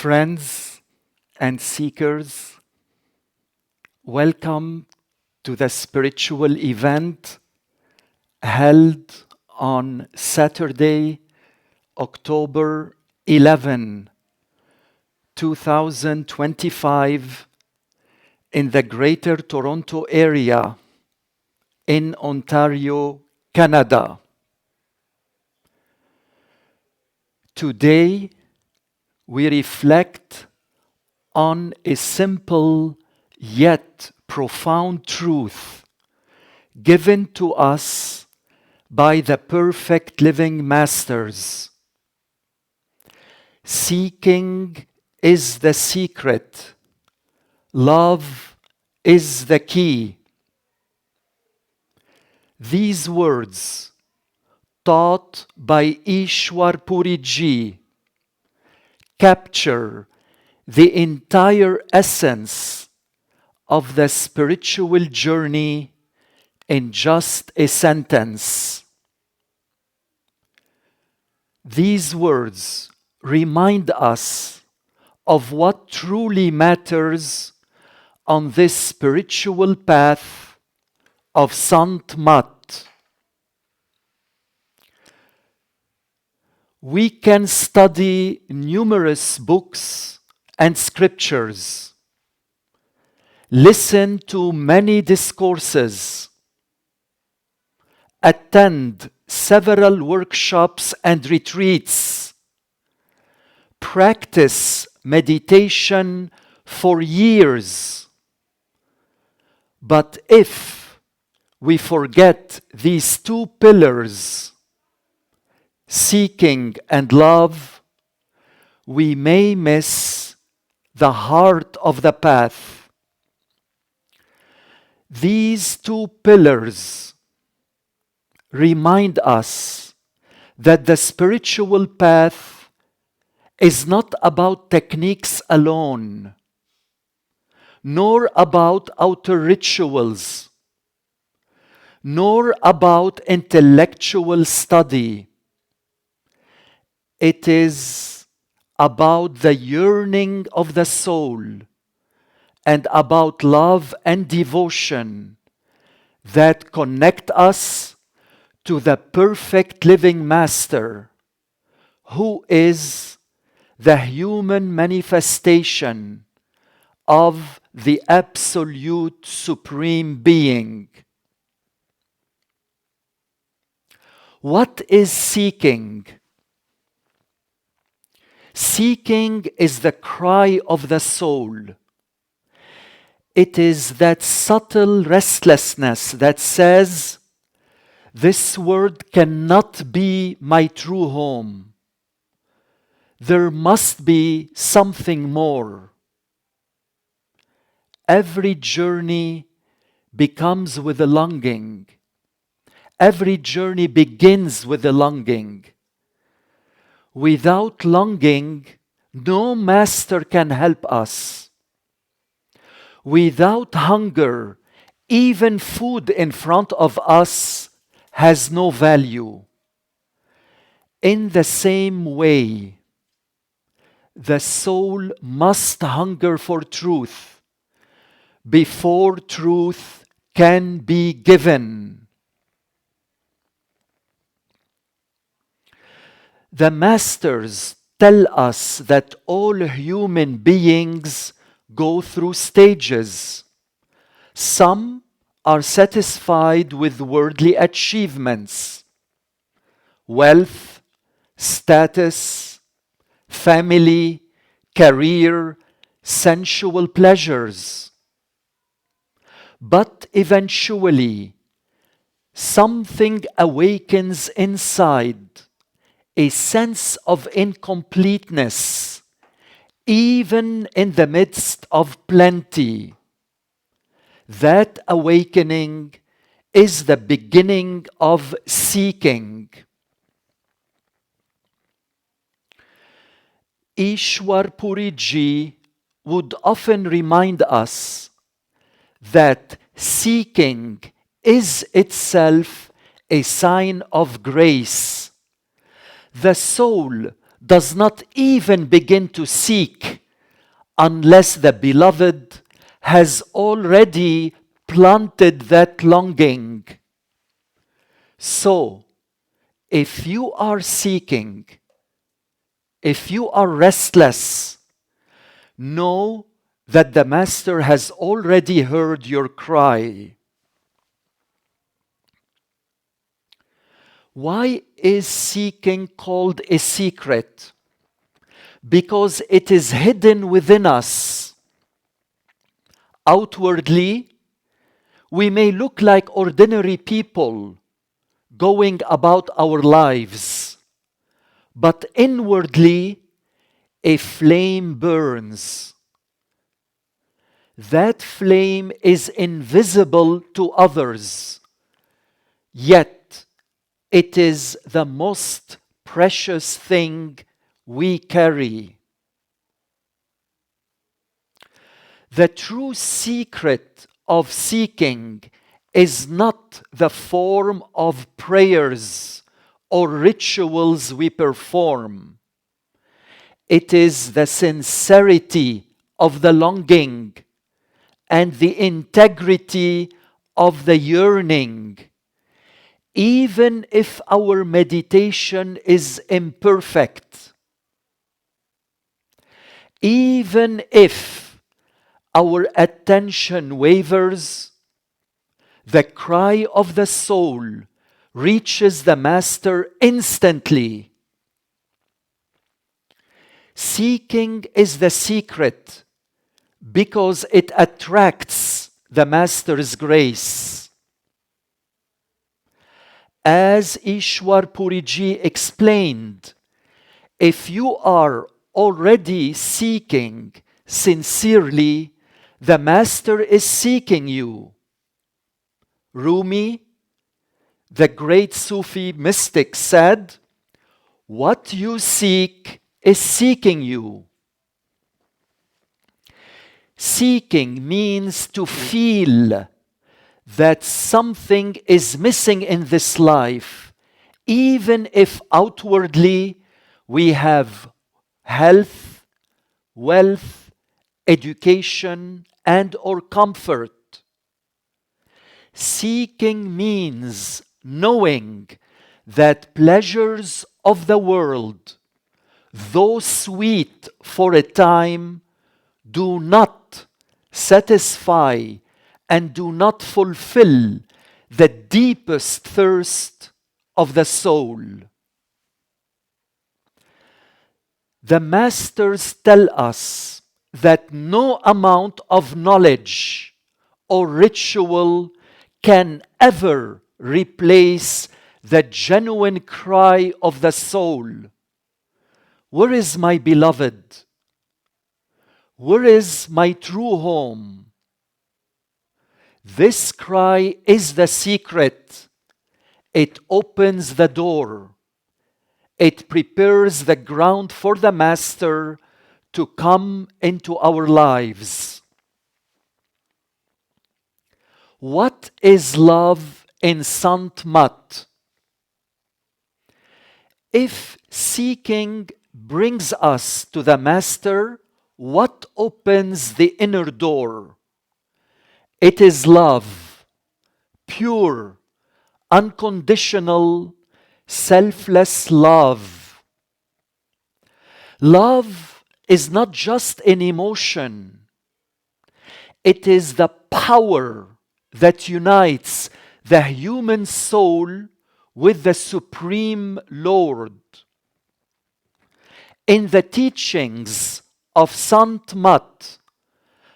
Friends and seekers, welcome to the spiritual event held on Saturday, October 11, 2025 in the Greater Toronto Area in Ontario, Canada. Today, we reflect on a simple yet profound truth given to us by the perfect living masters. Seeking is the secret. Love is the key. These words, taught by Ishwar Puri Ji, capture the entire essence of the spiritual journey in just a sentence. These words remind us of what truly matters on this spiritual path of Sant Mat. We can study numerous books and scriptures, listen to many discourses, attend several workshops and retreats, practice meditation for years. But if we forget these two pillars, seeking and love, we may miss the heart of the path. These two pillars remind us that the spiritual path is not about techniques alone, nor about outer rituals, nor about intellectual study. It is about the yearning of the soul and about love and devotion that connect us to the perfect living master, who is the human manifestation of the absolute supreme being. What is seeking? Seeking is the cry of the soul. It is that subtle restlessness that says, "This world cannot be my true home. There must be something more." Every journey becomes with a longing. Every journey begins with a longing. Without longing, no master can help us. Without hunger, even food in front of us has no value. In the same way, the soul must hunger for truth before truth can be given. The masters tell us that all human beings go through stages. Some are satisfied with worldly achievements, wealth, status, family, career, sensual pleasures. But eventually, something awakens inside, a sense of incompleteness, even in the midst of plenty. That awakening is the beginning of seeking. Ishwar Puri Ji would often remind us that seeking is itself a sign of grace. The soul does not even begin to seek unless the beloved has already planted that longing. So, if you are seeking, if you are restless, know that the Master has already heard your cry. Why is seeking called a secret? Because it is hidden within us. Outwardly, we may look like ordinary people going about our lives, but inwardly, a flame burns. That flame is invisible to others, yet it is the most precious thing we carry. The true secret of seeking is not the form of prayers or rituals we perform. It is the sincerity of the longing and the integrity of the yearning. Even if our meditation is imperfect, even if our attention wavers, the cry of the soul reaches the Master instantly. Seeking is the secret because it attracts the Master's grace. As Ishwar Puri Ji explained, if you are already seeking sincerely, the Master is seeking you. Rumi, the great Sufi mystic, said, "What you seek is seeking you." Seeking means to feel that something is missing in this life, even if outwardly we have health, wealth, education, and/or comfort. Seeking means knowing that pleasures of the world, though sweet for a time, do not satisfy and do not fulfill the deepest thirst of the soul. The Masters tell us that no amount of knowledge or ritual can ever replace the genuine cry of the soul. Where is my beloved? Where is my true home? This cry is the secret. It opens the door. It prepares the ground for the Master to come into our lives. What is love in Sant Mat? If seeking brings us to the Master, what opens the inner door? It is love, pure, unconditional, selfless love. Love is not just an emotion. It is the power that unites the human soul with the Supreme Lord. In the teachings of Sant Mat,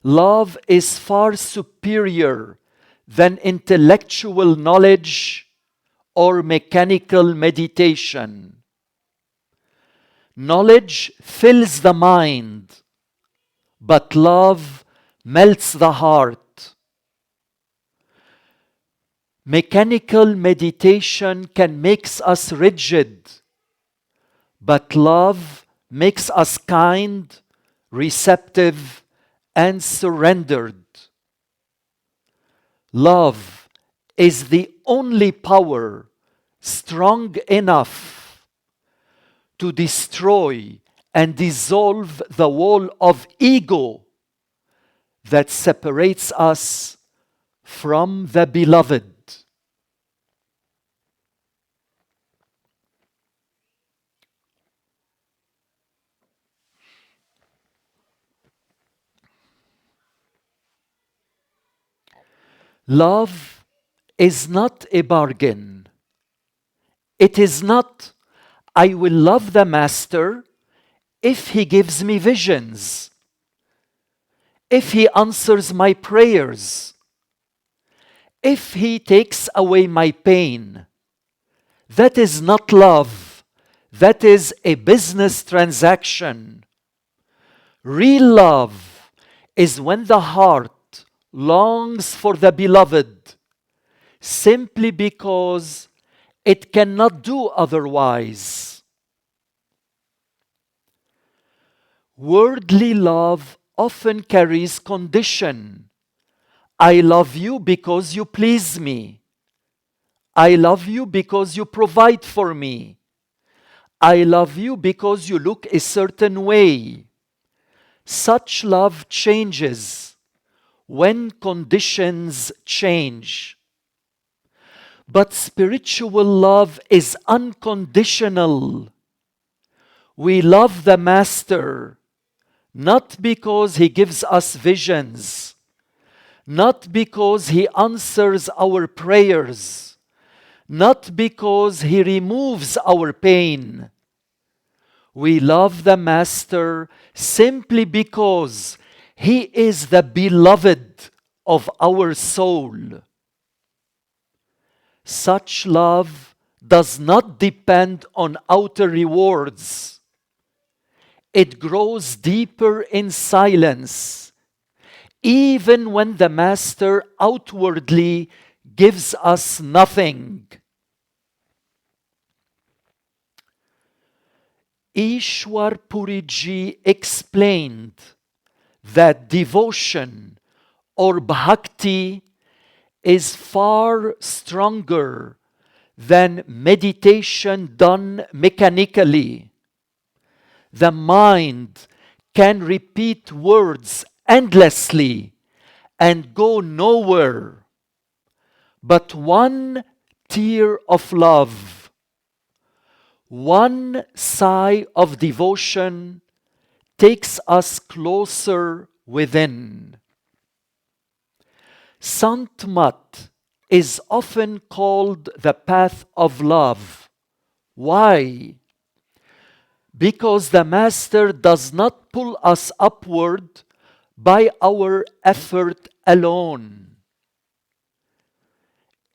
love is far superior than intellectual knowledge or mechanical meditation. Knowledge fills the mind, but love melts the heart. Mechanical meditation can make us rigid, but love makes us kind, receptive, and surrendered. Love is the only power strong enough to destroy and dissolve the wall of ego that separates us from the beloved. Love is not a bargain. It is not, I will love the master if he gives me visions, if he answers my prayers, if he takes away my pain. That is not love. That is a business transaction. Real love is when the heart longs for the beloved simply because it cannot do otherwise. Worldly love often carries condition. I love you because you please me. I love you because you provide for me. I love you because you look a certain way. Such love changes when conditions change. But spiritual love is unconditional. We love the Master not because he gives us visions, not because he answers our prayers, not because he removes our pain. We love the Master simply because he is the beloved of our soul. Such love does not depend on outer rewards. It grows deeper in silence, even when the Master outwardly gives us nothing. Ishwar Puri Ji explained that devotion or bhakti is far stronger than meditation done mechanically. The mind can repeat words endlessly and go nowhere. But one tear of love, one sigh of devotion takes us closer within. Sant Mat is often called the path of love. Why? Because the Master does not pull us upward by our effort alone.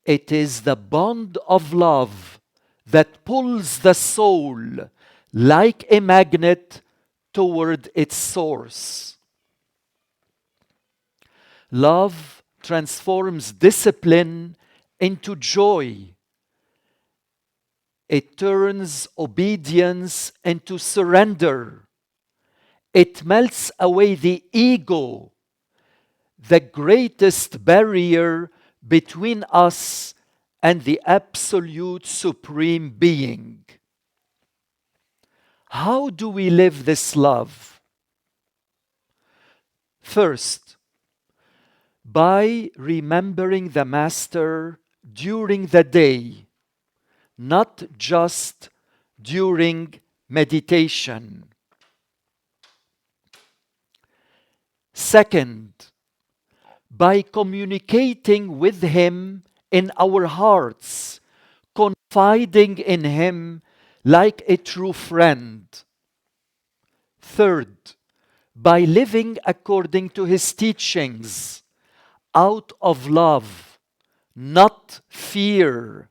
It is the bond of love that pulls the soul like a magnet toward its source. Love transforms discipline into joy. It turns obedience into surrender. It melts away the ego, the greatest barrier between us and the absolute supreme being. How do we live this love? First, by remembering the Master during the day, not just during meditation. Second, by communicating with him in our hearts, confiding in him like a true friend. Third, by living according to his teachings, out of love, not fear.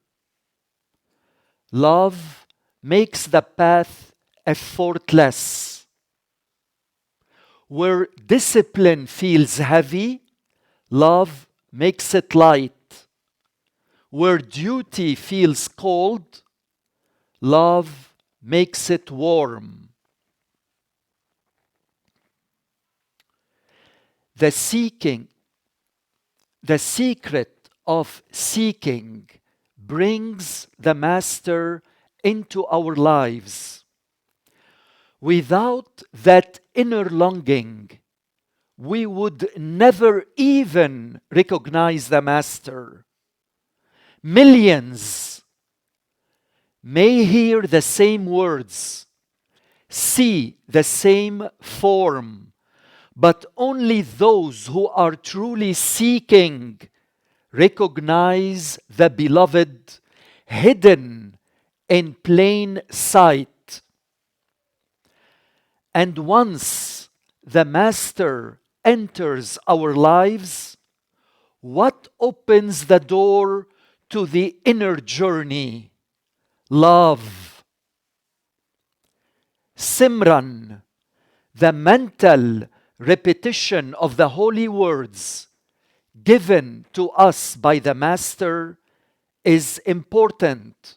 Love makes the path effortless. Where discipline feels heavy, love makes it light. Where duty feels cold, love makes it warm. The secret of seeking brings the Master into our lives. Without that inner longing, we would never even recognize the Master. Millions may hear the same words, see the same form, but only those who are truly seeking recognize the Beloved hidden in plain sight. And once the Master enters our lives, what opens the door to the inner journey? Love. Simran, the mental repetition of the holy words given to us by the Master, is important.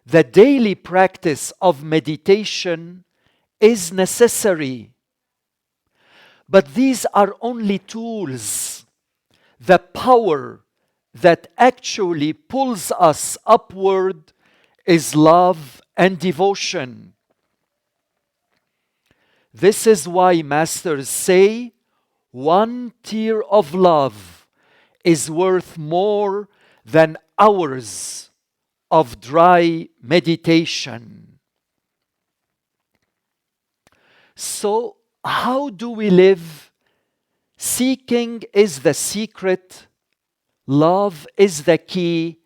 The daily practice of meditation is necessary. But these are only tools. The power that actually pulls us upward is love and devotion. This is why masters say, one tear of love is worth more than hours of dry meditation. So, how do we live? Seeking is the secret. Love is the key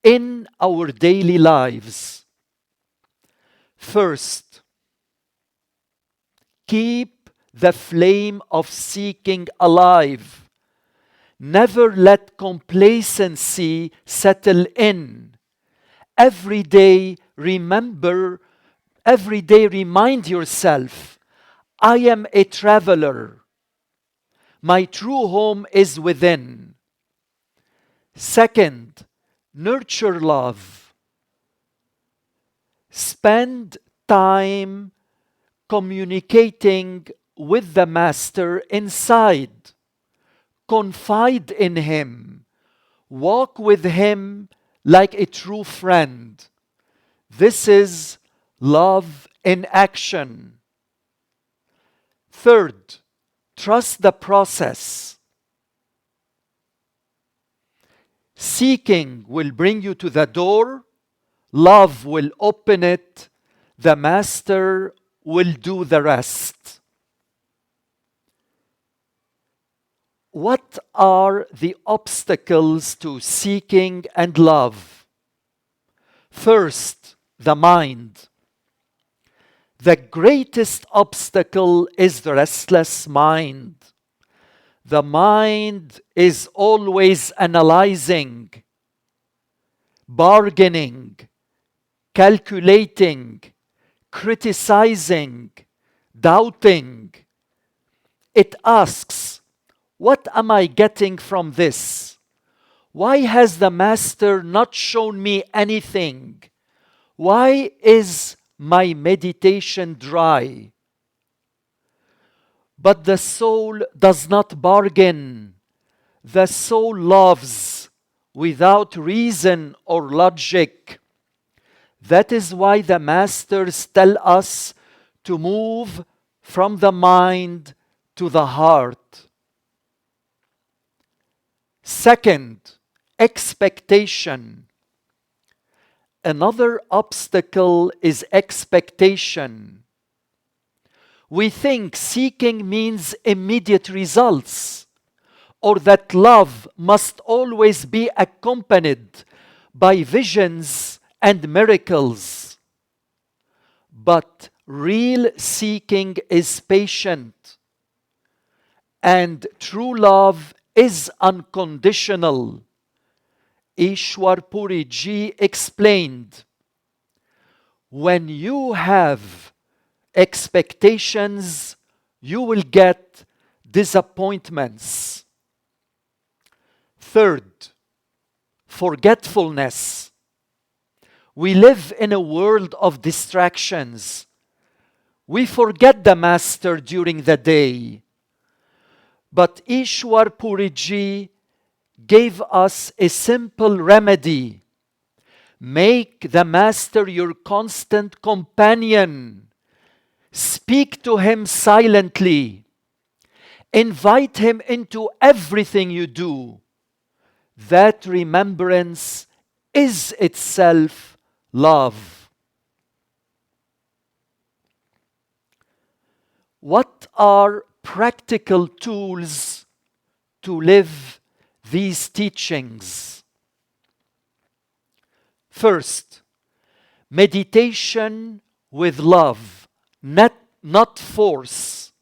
in our daily lives. First, keep the flame of seeking alive. Never let complacency settle in. Every day, remind yourself, I am a traveler. My true home is within. Second, nurture love. Spend time communicating with the Master inside. Confide in Him. Walk with Him like a true friend. This is love in action. Third, trust the process. Seeking will bring you to the door. Love will open it. The Master will do the rest. What are the obstacles to seeking and love? First, the mind. The greatest obstacle is the restless mind. The mind is always analyzing, bargaining, calculating, criticizing, doubting. It asks, what am I getting from this? Why has the Master not shown me anything? Why is my meditation dry? But the soul does not bargain. The soul loves without reason or logic. That is why the Masters tell us to move from the mind to the heart. Second, expectation. Another obstacle is expectation. We think seeking means immediate results, or that love must always be accompanied by visions and miracles. But real seeking is patient, and true love is unconditional. Ishwar Puri Ji explained, when you have expectations, you will get disappointments. Third, forgetfulness. We live in a world of distractions. We forget the Master during the day. But Ishwar Puri Ji gave us a simple remedy. Make the Master your constant companion. Speak to him silently. Invite him into everything you do. That remembrance is itself love. What are practical tools to live these teachings? First, meditation with love, not force.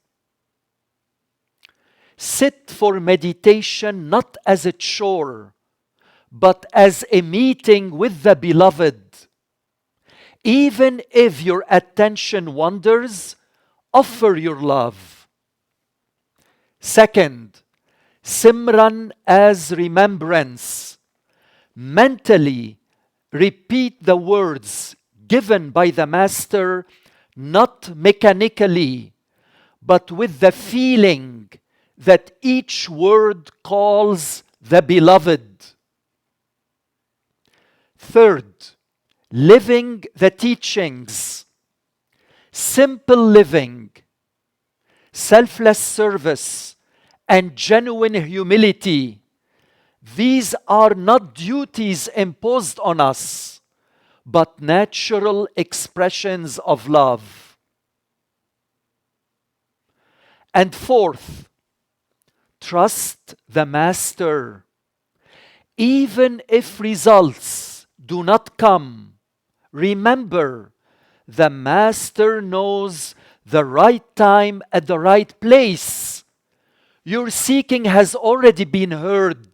Sit for meditation not as a chore, but as a meeting with the Beloved. Even if your attention wanders, offer your love. Second, Simran as remembrance. Mentally repeat the words given by the Master, not mechanically, but with the feeling that each word calls the Beloved. Third, living the teachings. Simple living, selfless service, and genuine humility. These are not duties imposed on us, but natural expressions of love. And fourth, trust the Master. Even if results do not come, remember, the Master knows the right time at the right place. Your seeking has already been heard.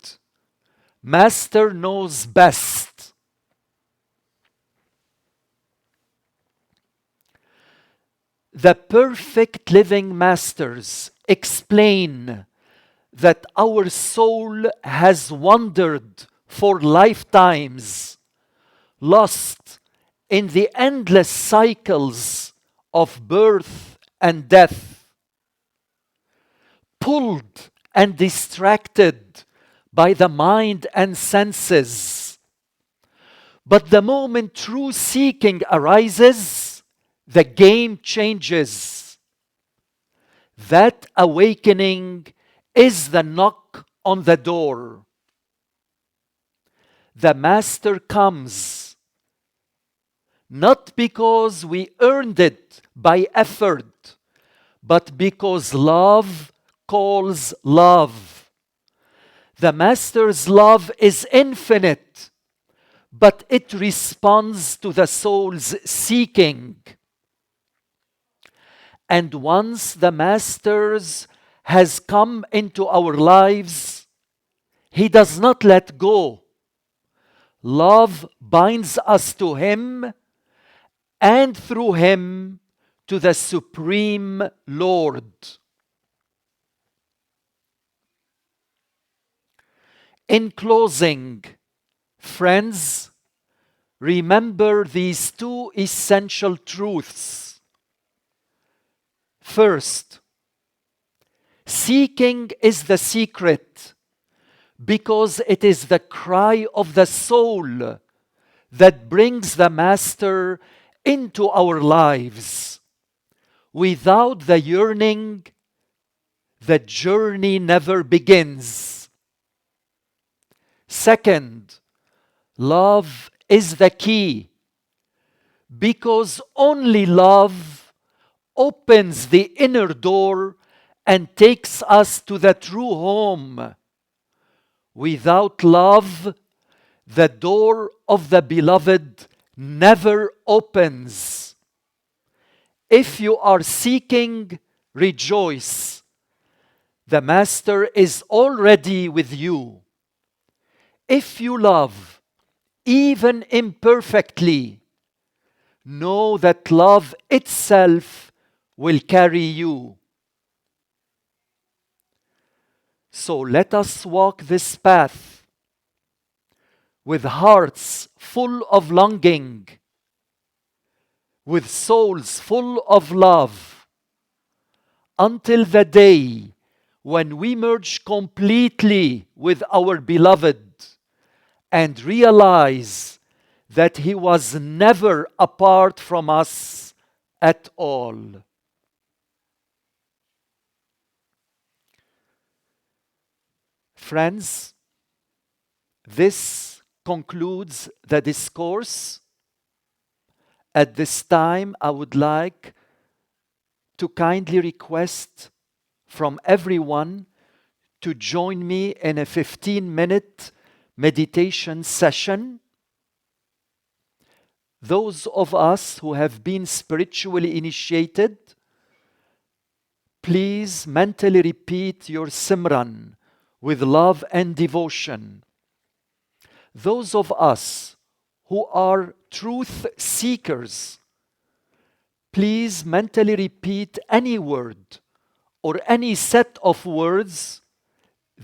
Master knows best. The perfect living masters explain that our soul has wandered for lifetimes, lost in the endless cycles of birth and death, pulled and distracted by the mind and senses. But the moment true seeking arises, the game changes. That awakening is the knock on the door. The Master comes, not because we earned it by effort, but because love calls love. The Master's love is infinite, but it responds to the soul's seeking. And once the Master has come into our lives, he does not let go. Love binds us to him, and through him to the Supreme Lord. In closing, friends, remember these two essential truths. First, seeking is the secret because it is the cry of the soul that brings the Master into our lives. Without the yearning, the journey never begins. Second, love is the key because only love opens the inner door and takes us to the true home. Without love, the door of the Beloved never opens. If you are seeking, rejoice. The Master is already with you. If you love, even imperfectly, know that love itself will carry you. So let us walk this path with hearts full of longing, with souls full of love, until the day when we merge completely with our Beloved and realize that He was never apart from us at all. Friends, this concludes the discourse. At this time, I would like to kindly request from everyone to join me in a 15-minute meditation session. Those of us who have been spiritually initiated, please mentally repeat your Simran with love and devotion. Those of us who are truth seekers, please mentally repeat any word or any set of words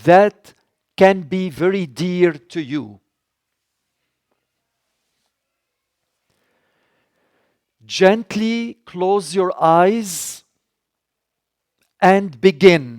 that can be very dear to you. Gently close your eyes and begin.